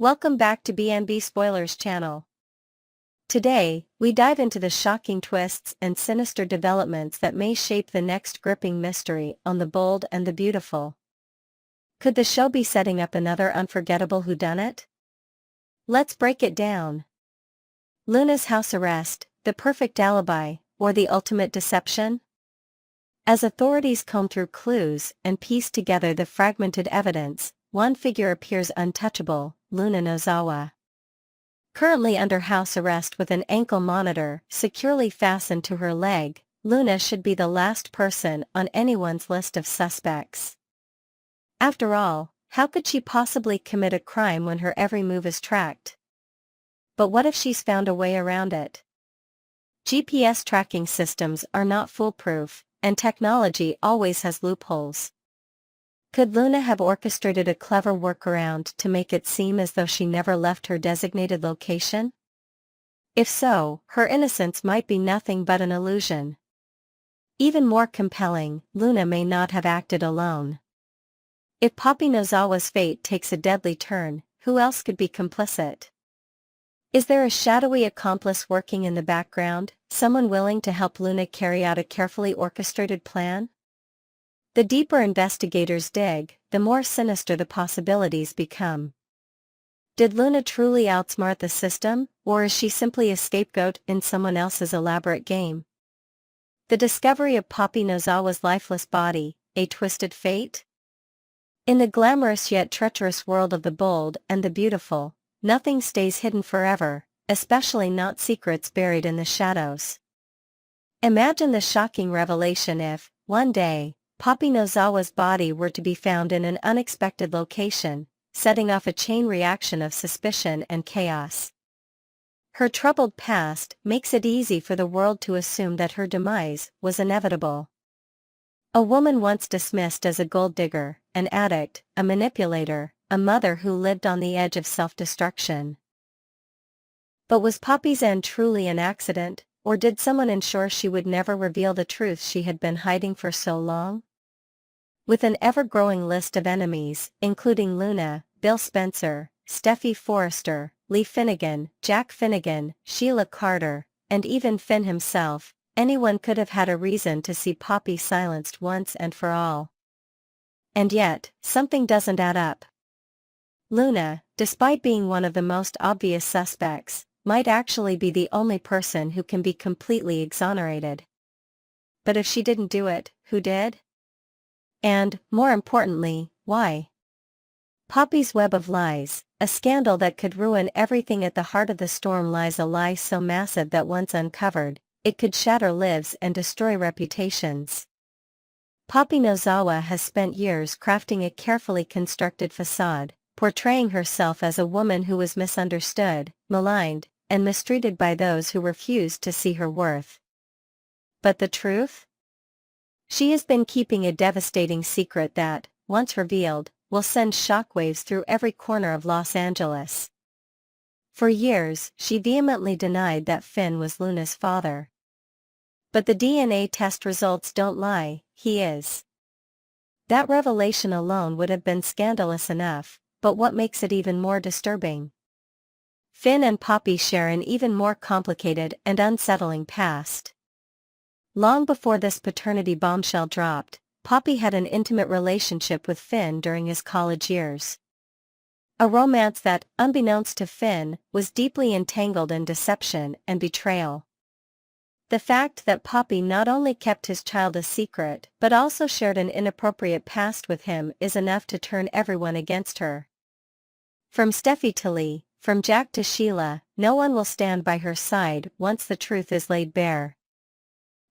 Welcome back to BNB Spoilers channel. Today, we dive into the shocking twists and sinister developments that may shape the next gripping mystery on The Bold and the Beautiful. Could the show be setting up another unforgettable whodunit? Let's break it down. Luna's house arrest, the perfect alibi, or the ultimate deception? As authorities comb through clues and piece together the fragmented evidence, one figure appears untouchable: Luna Nozawa. Currently under house arrest with an ankle monitor securely fastened to her leg, Luna should be the last person on anyone's list of suspects. After all, how could she possibly commit a crime when her every move is tracked? But what if she's found a way around it? GPS tracking systems are not foolproof, and technology always has loopholes. Could Luna have orchestrated a clever workaround to make it seem as though she never left her designated location? If so, her innocence might be nothing but an illusion. Even more compelling, Luna may not have acted alone. If Poppy Nozawa's fate takes a deadly turn, who else could be complicit? Is there a shadowy accomplice working in the background, someone willing to help Luna carry out a carefully orchestrated plan? The deeper investigators dig, the more sinister the possibilities become. Did Luna truly outsmart the system, or is she simply a scapegoat in someone else's elaborate game? The discovery of Poppy Nozawa's lifeless body, a twisted fate? In the glamorous yet treacherous world of The Bold and the Beautiful, nothing stays hidden forever, especially not secrets buried in the shadows. Imagine the shocking revelation if, one day, Poppy Nozawa's body were to be found in an unexpected location, setting off a chain reaction of suspicion and chaos. Her troubled past makes it easy for the world to assume that her demise was inevitable. A woman once dismissed as a gold digger, an addict, a manipulator, a mother who lived on the edge of self-destruction. But was Poppy's end truly an accident, or did someone ensure she would never reveal the truth she had been hiding for so long? With an ever-growing list of enemies, including Luna, Bill Spencer, Steffy Forrester, Lee Finnegan, Jack Finnegan, Sheila Carter, and even Finn himself, anyone could have had a reason to see Poppy silenced once and for all. And yet, something doesn't add up. Luna, despite being one of the most obvious suspects, might actually be the only person who can be completely exonerated. But if she didn't do it, who did? And, more importantly, why? Poppy's web of lies, a scandal that could ruin everything at the heart of the storm, lies a lie so massive that once uncovered, it could shatter lives and destroy reputations. Poppy Nozawa has spent years crafting a carefully constructed facade, portraying herself as a woman who was misunderstood, maligned, and mistreated by those who refused to see her worth. But the truth? She has been keeping a devastating secret that, once revealed, will send shockwaves through every corner of Los Angeles. For years, she vehemently denied that Finn was Luna's father. But the DNA test results don't lie, he is. That revelation alone would have been scandalous enough, but what makes it even more disturbing? Finn and Poppy share an even more complicated and unsettling past. Long before this paternity bombshell dropped, Poppy had an intimate relationship with Finn during his college years. A romance that, unbeknownst to Finn, was deeply entangled in deception and betrayal. The fact that Poppy not only kept his child a secret but also shared an inappropriate past with him is enough to turn everyone against her. From Steffy to Lee, from Jack to Sheila, no one will stand by her side once the truth is laid bare.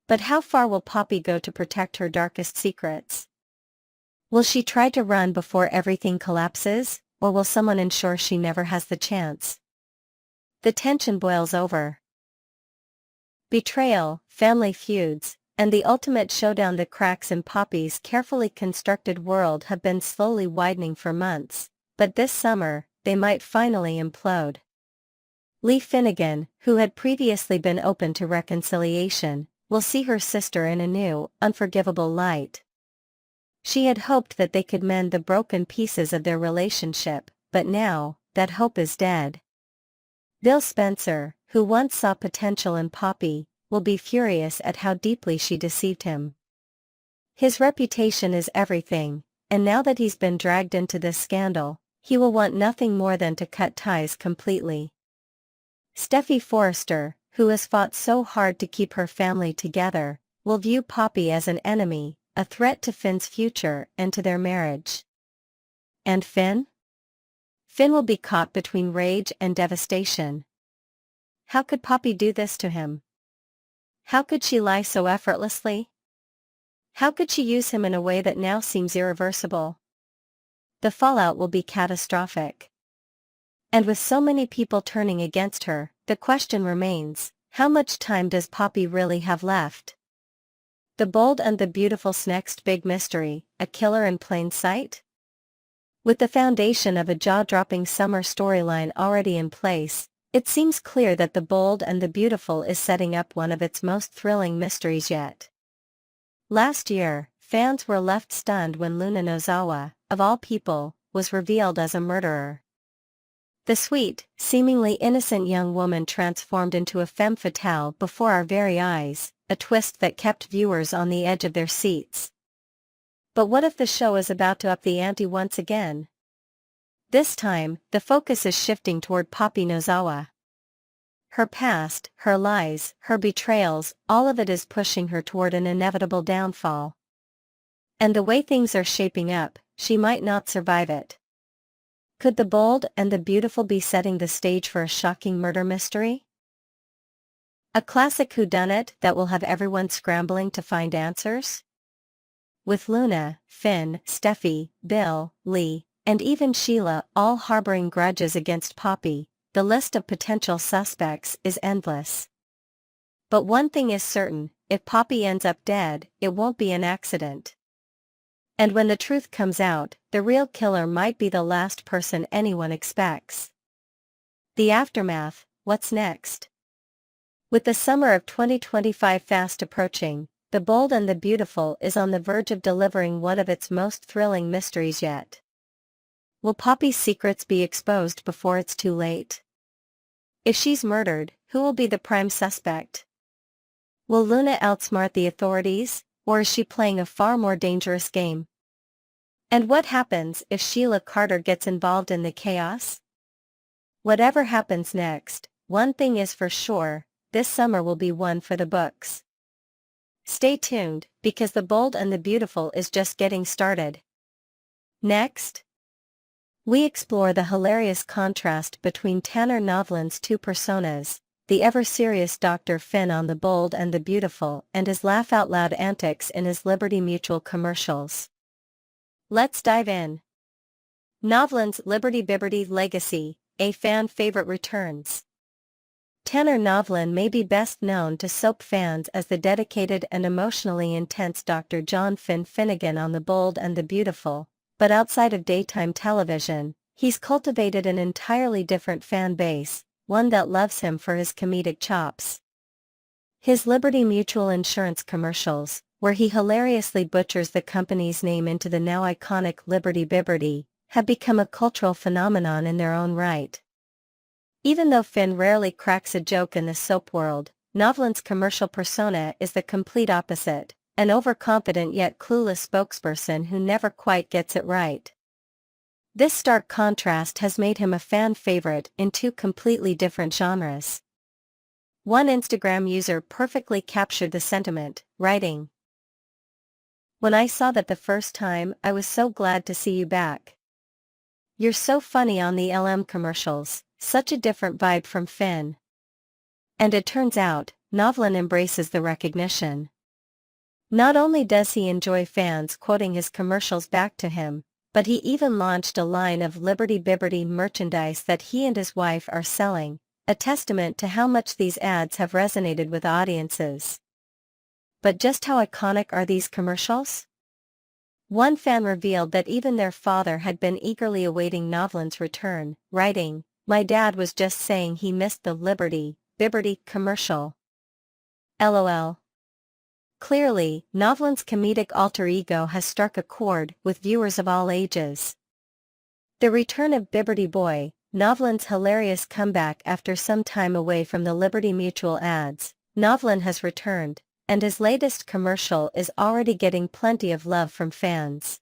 But how far will Poppy go to protect her darkest secrets? Will she try to run before everything collapses, or will someone ensure she never has the chance? The tension boils over. Betrayal, family feuds, and the ultimate showdown. The cracks in Poppy's carefully constructed world have been slowly widening for months, but this summer, they might finally implode. Lee Finnegan, who had previously been open to reconciliation, will see her sister in a new, unforgivable light. She had hoped that they could mend the broken pieces of their relationship, but now, that hope is dead. Bill Spencer, who once saw potential in Poppy, will be furious at how deeply she deceived him. His reputation is everything, and now that he's been dragged into this scandal, he will want nothing more than to cut ties completely. Steffy Forrester, who has fought so hard to keep her family together, will view Poppy as an enemy, a threat to Finn's future and to their marriage. And Finn? Finn will be caught between rage and devastation. How could Poppy do this to him? How could she lie so effortlessly? How could she use him in a way that now seems irreversible? The fallout will be catastrophic. And with so many people turning against her, the question remains, how much time does Poppy really have left? The Bold and the Beautiful's next big mystery, a killer in plain sight? With the foundation of a jaw-dropping summer storyline already in place, it seems clear that The Bold and the Beautiful is setting up one of its most thrilling mysteries yet. Last year, fans were left stunned when Luna Nozawa, of all people, was revealed as a murderer. The sweet, seemingly innocent young woman transformed into a femme fatale before our very eyes, a twist that kept viewers on the edge of their seats. But what if the show is about to up the ante once again? This time, the focus is shifting toward Poppy Nozawa. Her past, her lies, her betrayals, all of it is pushing her toward an inevitable downfall. And the way things are shaping up, she might not survive it. Could The Bold and the Beautiful be setting the stage for a shocking murder mystery? A classic whodunit that will have everyone scrambling to find answers? With Luna, Finn, Steffy, Bill, Lee, and even Sheila all harboring grudges against Poppy, the list of potential suspects is endless. But one thing is certain, if Poppy ends up dead, it won't be an accident. And when the truth comes out, the real killer might be the last person anyone expects. The aftermath, what's next? With the summer of 2025 fast approaching, The Bold and the Beautiful is on the verge of delivering one of its most thrilling mysteries yet. Will Poppy's secrets be exposed before it's too late? If she's murdered, who will be the prime suspect? Will Luna outsmart the authorities, or is she playing a far more dangerous game? And what happens if Sheila Carter gets involved in the chaos? Whatever happens next, one thing is for sure, this summer will be one for the books. Stay tuned, because The Bold and the Beautiful is just getting started. Next, we explore the hilarious contrast between Tanner Novlan's two personas, the ever-serious Dr. Finn on The Bold and the Beautiful and his laugh-out-loud antics in his Liberty Mutual commercials. Let's dive in. Novlan's Liberty Bibberty Legacy, a fan favorite returns. Tanner Novlan may be best known to soap fans as the dedicated and emotionally intense Dr. John Finn Finnegan on The Bold and the Beautiful, but outside of daytime television, he's cultivated an entirely different fan base, one that loves him for his comedic chops. His Liberty Mutual Insurance commercials, where he hilariously butchers the company's name into the now iconic Liberty Bibberty, have become a cultural phenomenon in their own right. Even though Finn rarely cracks a joke in the soap world, Novlan's commercial persona is the complete opposite, an overconfident yet clueless spokesperson who never quite gets it right. This stark contrast has made him a fan favorite in two completely different genres. One Instagram user perfectly captured the sentiment, writing, "When I saw that the first time, I was so glad to see you back. You're so funny on the LM commercials, such a different vibe from Finn." And it turns out, Novlan embraces the recognition. Not only does he enjoy fans quoting his commercials back to him, but he even launched a line of Liberty Bibberty merchandise that he and his wife are selling, a testament to how much these ads have resonated with audiences. But just how iconic are these commercials? One fan revealed that even their father had been eagerly awaiting Novlan's return, writing, "My dad was just saying he missed the Liberty Bibberty commercial. LOL." Clearly, Novlan's comedic alter ego has struck a chord with viewers of all ages. The return of Bibberty Boy, Novlan's hilarious comeback after some time away from the Liberty Mutual ads. Novlan has returned, and his latest commercial is already getting plenty of love from fans.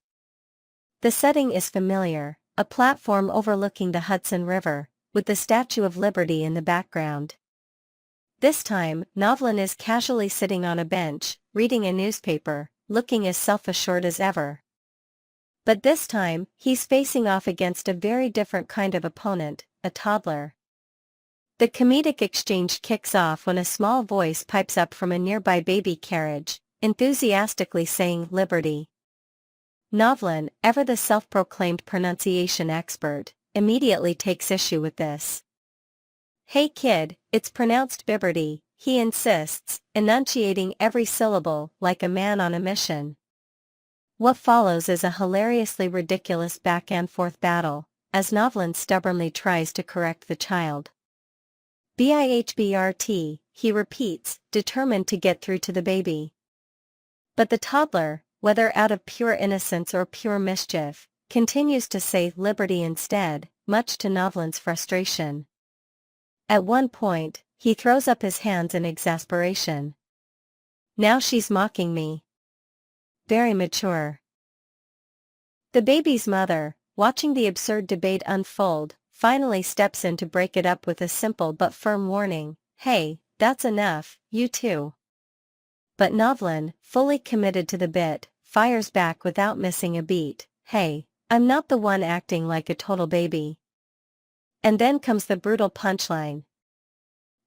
The setting is familiar, a platform overlooking the Hudson River, with the Statue of Liberty in the background. This time, Novlan is casually sitting on a bench, reading a newspaper, looking as self-assured as ever. But this time, he's facing off against a very different kind of opponent, a toddler. The comedic exchange kicks off when a small voice pipes up from a nearby baby carriage, enthusiastically saying "Liberty." Novlan, ever the self-proclaimed pronunciation expert, immediately takes issue with this. "Hey kid, it's pronounced Bibberty," he insists, enunciating every syllable like a man on a mission. What follows is a hilariously ridiculous back-and-forth battle, as Novlan stubbornly tries to correct the child. "Bihbrt," he repeats, determined to get through to the baby. But the toddler, whether out of pure innocence or pure mischief, continues to say "Liberty" instead, much to Novlan's frustration. At one point, he throws up his hands in exasperation. "Now she's mocking me." Very mature. The baby's mother, watching the absurd debate unfold, finally steps in to break it up with a simple but firm warning, "Hey, that's enough, you two." But Novlan, fully committed to the bit, fires back without missing a beat, "Hey, I'm not the one acting like a total baby." And then comes the brutal punchline.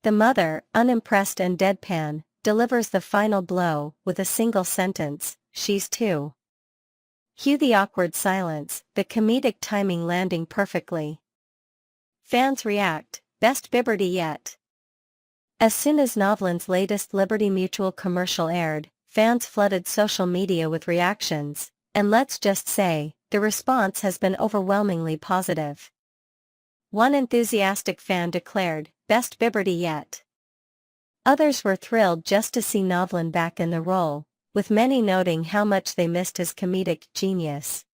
The mother, unimpressed and deadpan, delivers the final blow with a single sentence, "She's two." Cue the awkward silence, the comedic timing landing perfectly. Fans react, "Best Bibberty yet." As soon as Novlan's latest Liberty Mutual commercial aired, fans flooded social media with reactions, and let's just say, the response has been overwhelmingly positive. One enthusiastic fan declared, "Best Bibberty yet." Others were thrilled just to see Novlan back in the role, with many noting how much they missed his comedic genius.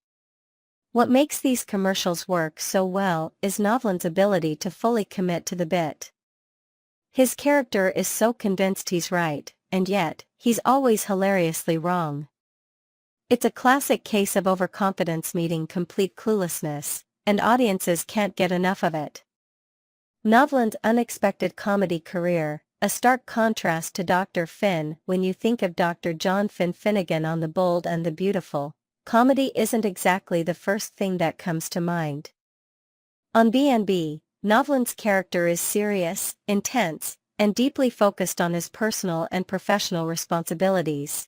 What makes these commercials work so well is Novlan's ability to fully commit to the bit. His character is so convinced he's right, and yet, he's always hilariously wrong. It's a classic case of overconfidence meeting complete cluelessness, and audiences can't get enough of it. Novlan's unexpected comedy career, a stark contrast to Dr. Finn. When you think of Dr. John Finn Finnegan on The Bold and the Beautiful, comedy isn't exactly the first thing that comes to mind. On B&B, Novlan's character is serious, intense, and deeply focused on his personal and professional responsibilities.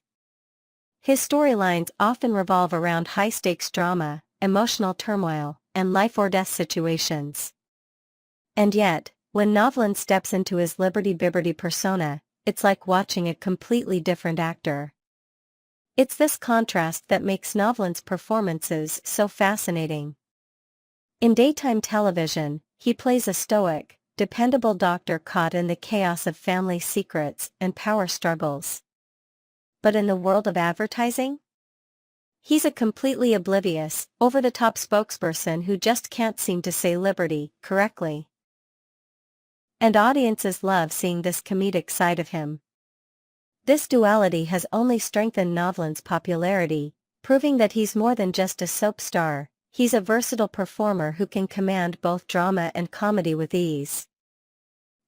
His storylines often revolve around high-stakes drama, emotional turmoil, and life-or-death situations. And yet, when Novlan steps into his Liberty Bibberty persona, it's like watching a completely different actor. It's this contrast that makes Novlan's performances so fascinating. In daytime television, he plays a stoic, dependable doctor caught in the chaos of family secrets and power struggles. But in the world of advertising? He's a completely oblivious, over-the-top spokesperson who just can't seem to say "Liberty" correctly. And audiences love seeing this comedic side of him. This duality has only strengthened Novlan's popularity, proving that he's more than just a soap star. He's a versatile performer who can command both drama and comedy with ease.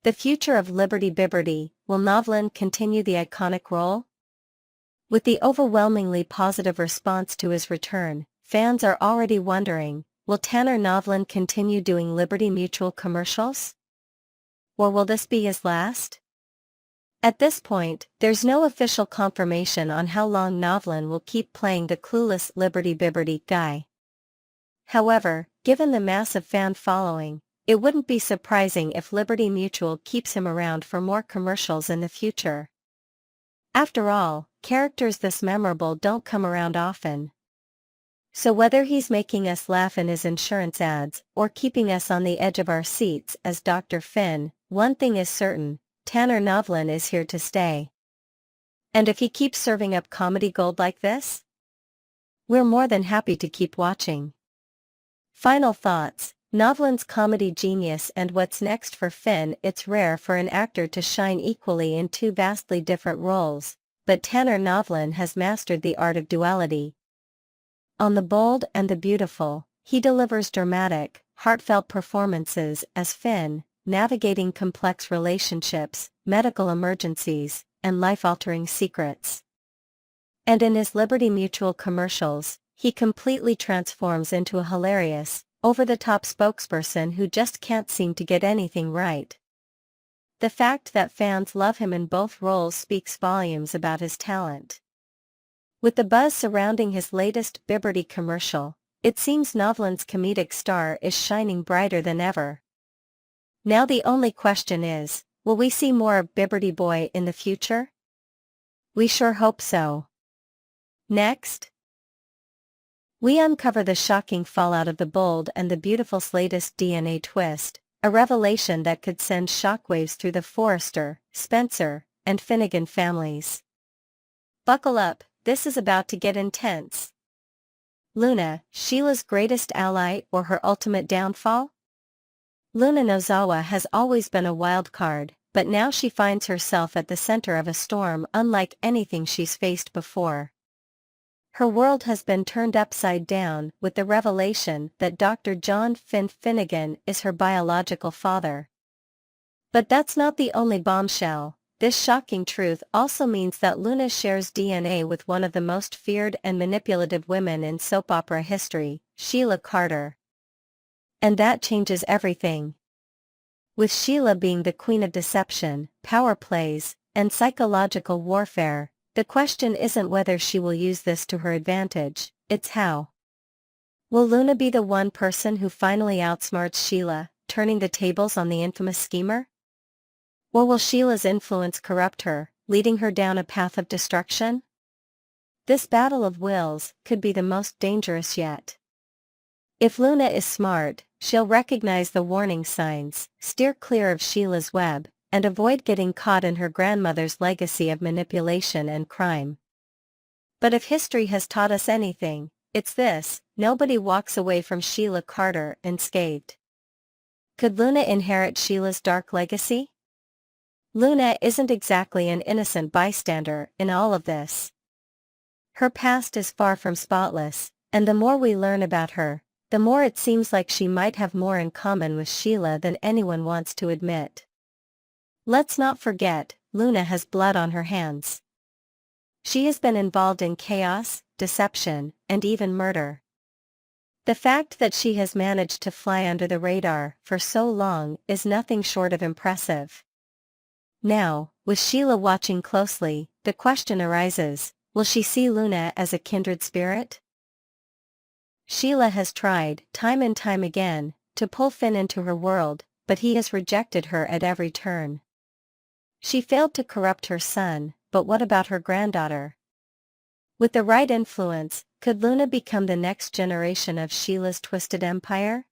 The future of Liberty Bibberty, will Novlan continue the iconic role? With the overwhelmingly positive response to his return, fans are already wondering, will Tanner Novlan continue doing Liberty Mutual commercials? Or will this be his last? At this point, there's no official confirmation on how long Novlan will keep playing the clueless Liberty Bibberty guy. However, given the massive fan following, it wouldn't be surprising if Liberty Mutual keeps him around for more commercials in the future. After all, characters this memorable don't come around often. So whether he's making us laugh in his insurance ads, or keeping us on the edge of our seats as Dr. Finn, one thing is certain, Tanner Novlan is here to stay. And if he keeps serving up comedy gold like this, we're more than happy to keep watching. Final thoughts. Novlan's comedy genius, and what's next for Finn. It's rare for an actor to shine equally in two vastly different roles, but Tanner Novlan has mastered the art of duality. On The Bold and the Beautiful, he delivers dramatic, heartfelt performances as Finn, navigating complex relationships, medical emergencies, and life-altering secrets. And in his Liberty Mutual commercials, he completely transforms into a hilarious, over-the-top spokesperson who just can't seem to get anything right. The fact that fans love him in both roles speaks volumes about his talent. With the buzz surrounding his latest Bibberty commercial, it seems Novlan's comedic star is shining brighter than ever. Now the only question is, will we see more of Bibberty Boy in the future? We sure hope so. Next, we uncover the shocking fallout of The Bold and the Beautiful's latest DNA twist, a revelation that could send shockwaves through the Forrester, Spencer, and Finnegan families. Buckle up, this is about to get intense. Luna, Sheila's greatest ally or her ultimate downfall? Luna Nozawa has always been a wild card, but now she finds herself at the center of a storm unlike anything she's faced before. Her world has been turned upside down with the revelation that Dr. John Finn Finnegan is her biological father. But that's not the only bombshell. This shocking truth also means that Luna shares DNA with one of the most feared and manipulative women in soap opera history, Sheila Carter. And that changes everything. With Sheila being the queen of deception, power plays, and psychological warfare, the question isn't whether she will use this to her advantage, it's how. Will Luna be the one person who finally outsmarts Sheila, turning the tables on the infamous schemer? Or will Sheila's influence corrupt her, leading her down a path of destruction? This battle of wills could be the most dangerous yet. If Luna is smart, she'll recognize the warning signs, steer clear of Sheila's web, and avoid getting caught in her grandmother's legacy of manipulation and crime. But if history has taught us anything, it's this: nobody walks away from Sheila Carter unscathed. Could Luna inherit Sheila's dark legacy? Luna isn't exactly an innocent bystander in all of this. Her past is far from spotless, and the more we learn about her, the more it seems like she might have more in common with Sheila than anyone wants to admit. Let's not forget, Luna has blood on her hands. She has been involved in chaos, deception, and even murder. The fact that she has managed to fly under the radar for so long is nothing short of impressive. Now, with Sheila watching closely, the question arises, will she see Luna as a kindred spirit? Sheila has tried, time and time again, to pull Finn into her world, but he has rejected her at every turn. She failed to corrupt her son, but what about her granddaughter? With the right influence, could Luna become the next generation of Sheila's twisted empire?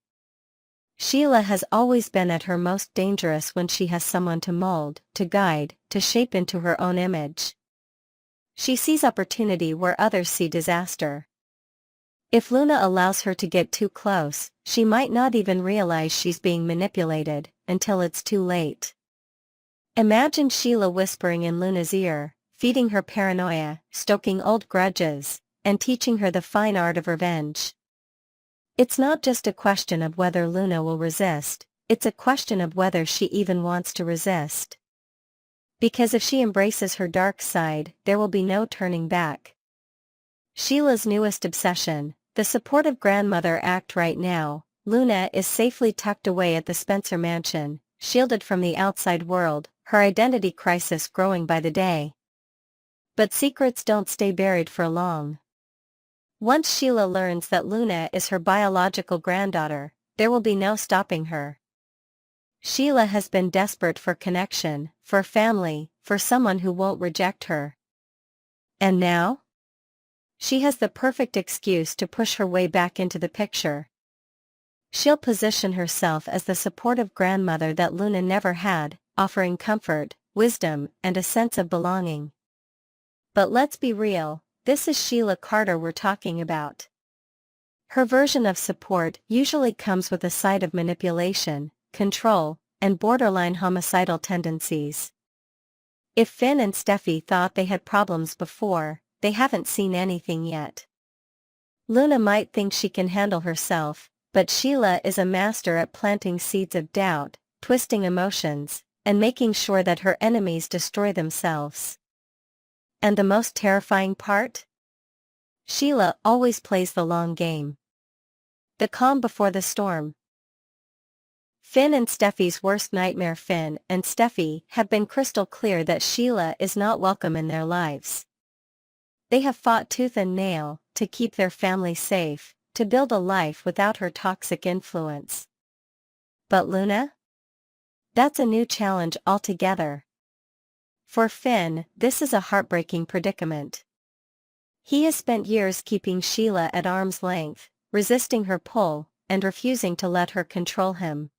Sheila has always been at her most dangerous when she has someone to mold, to guide, to shape into her own image. She sees opportunity where others see disaster. If Luna allows her to get too close, she might not even realize she's being manipulated, until it's too late. Imagine Sheila whispering in Luna's ear, feeding her paranoia, stoking old grudges, and teaching her the fine art of revenge. It's not just a question of whether Luna will resist, it's a question of whether she even wants to resist. Because if she embraces her dark side, there will be no turning back. Sheila's newest obsession, the supportive grandmother act right now, Luna is safely tucked away at the Spencer mansion, shielded from the outside world, her identity crisis growing by the day. But secrets don't stay buried for long. Once Sheila learns that Luna is her biological granddaughter, there will be no stopping her. Sheila has been desperate for connection, for family, for someone who won't reject her. And now? She has the perfect excuse to push her way back into the picture. She'll position herself as the supportive grandmother that Luna never had, offering comfort, wisdom, and a sense of belonging. But let's be real, this is Sheila Carter we're talking about. Her version of support usually comes with a side of manipulation, control, and borderline homicidal tendencies. If Finn and Steffi thought they had problems before, they haven't seen anything yet. Luna might think she can handle herself, but Sheila is a master at planting seeds of doubt, twisting emotions, and making sure that her enemies destroy themselves. And the most terrifying part? Sheila always plays the long game. The calm before the storm. Finn and Steffi's worst nightmare. Finn and Steffi have been crystal clear that Sheila is not welcome in their lives. They have fought tooth and nail to keep their family safe, to build a life without her toxic influence. But Luna? That's a new challenge altogether. For Finn, this is a heartbreaking predicament. He has spent years keeping Sheila at arm's length, resisting her pull, and refusing to let her control him.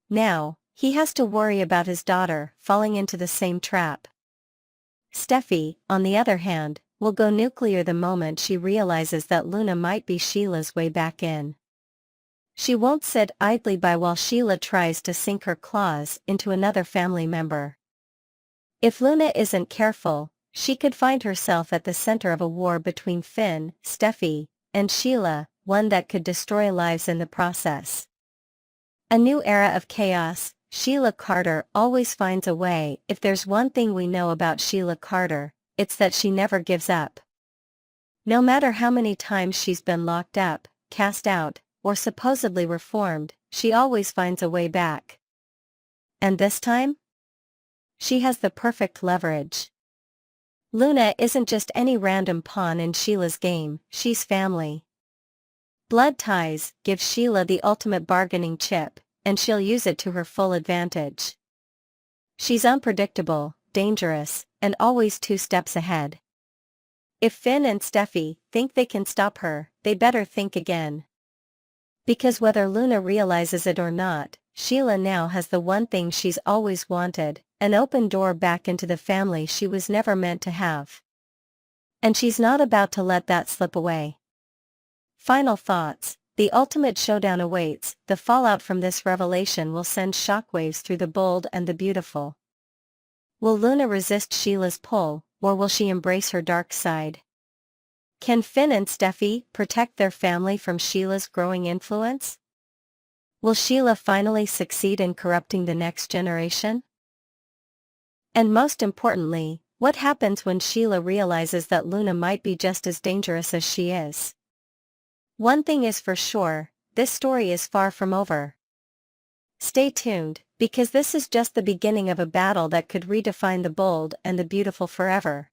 Now, he has to worry about his daughter falling into the same trap. Steffi, on the other hand, will go nuclear the moment she realizes that Luna might be Sheila's way back in. She won't sit idly by while Sheila tries to sink her claws into another family member. If Luna isn't careful, she could find herself at the center of a war between Finn, Steffi, and Sheila, one that could destroy lives in the process. A new era of chaos. Sheila Carter always finds a way. If there's one thing we know about Sheila Carter, it's that she never gives up. No matter how many times she's been locked up, cast out, or supposedly reformed, she always finds a way back. And this time? She has the perfect leverage. Luna isn't just any random pawn in Sheila's game, she's family. Blood ties give Sheila the ultimate bargaining chip, and she'll use it to her full advantage. She's unpredictable, dangerous, and always 2 steps ahead. If Finn and Steffi think they can stop her, they better think again. Because whether Luna realizes it or not, Sheila now has the one thing she's always wanted, an open door back into the family she was never meant to have. And she's not about to let that slip away. Final thoughts. The ultimate showdown awaits. The fallout from this revelation will send shockwaves through the bold and the beautiful. Will Luna resist Sheila's pull, or will she embrace her dark side? Can Finn and Steffi protect their family from Sheila's growing influence? Will Sheila finally succeed in corrupting the next generation? And most importantly, what happens when Sheila realizes that Luna might be just as dangerous as she is? One thing is for sure, this story is far from over. Stay tuned, because this is just the beginning of a battle that could redefine the bold and the beautiful forever.